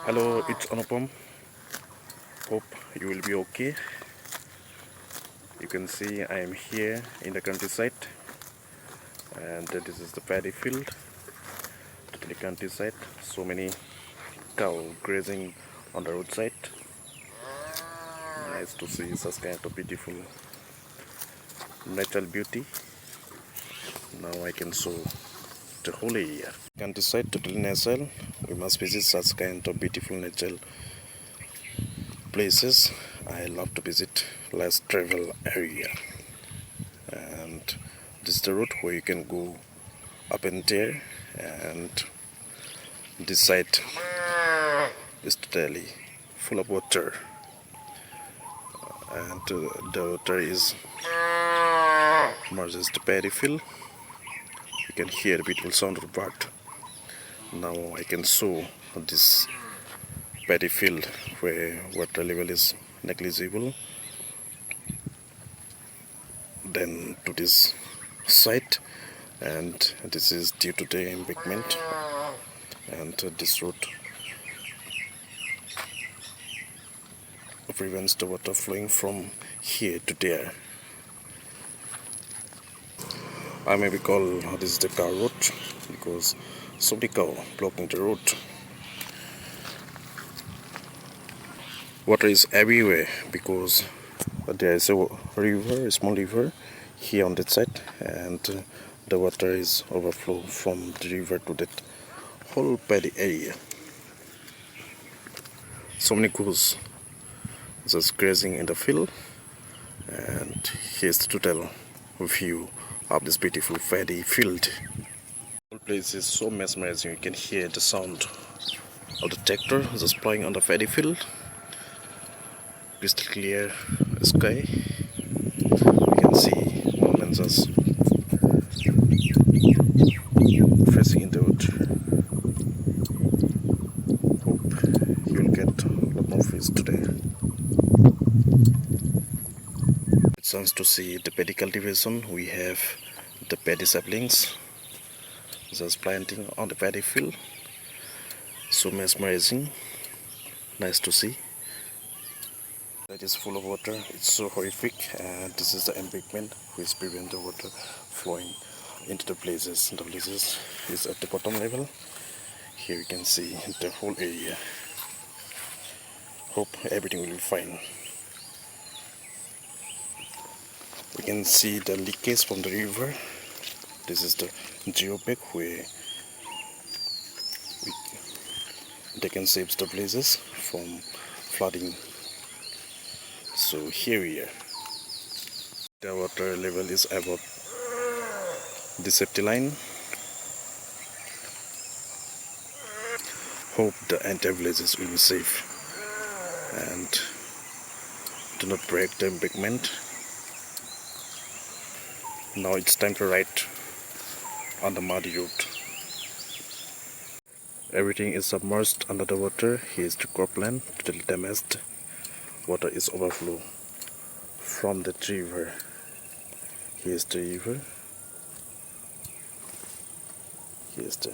Hello, it's Anupam. Hope you will be okay. You can see I am here in the countryside, and this is the paddy field, totally countryside. So many cow grazing on the roadside. Nice to see such kind of beautiful natural beauty. Now I can show the whole area. Countryside, totally natural. We must visit such kind of beautiful natural places. I love to visit less travel area, and this is the road where you can go up and there, and this side is totally full of water, and the water is merges the paddy field. You can hear the beautiful sound of the bird. Now I can show this paddy field where water level is negligible. Then to this site, and this is due to the embankment, and this road prevents the water flowing from here to there. I maybe call this the car road because so many cow blocking the road. Water is everywhere because there is a river, a small river here on that side, and the water is overflow from the river to that whole paddy area. So many cows just grazing in the field, and here's the total view of this beautiful paddy field. The whole place is so mesmerizing. You can hear the sound of the tractor just plowing on the paddy field. Crystal clear sky. You can see mountains just facing in the wood. Hope you'll get a lot more fish today. It's nice to see the paddy cultivation. We have the paddy saplings just planting on the paddy field. So mesmerizing. Nice to see. It is full of water. It's so horrific, and this is the embankment which prevents the water flowing into the places. The places is at the bottom level. Here you can see the whole area. Hope everything will be fine. We can see the leakage from the river. This is the geopack where they can save the places from flooding. So here we are. The water level is above the safety line. Hope the entire villages will be safe and do not break the embankment. Now it's time to ride on the muddy road. Everything is submerged under the water. Here's the cropland, totally damaged. Water is overflow from the river. Here's the river. Here's the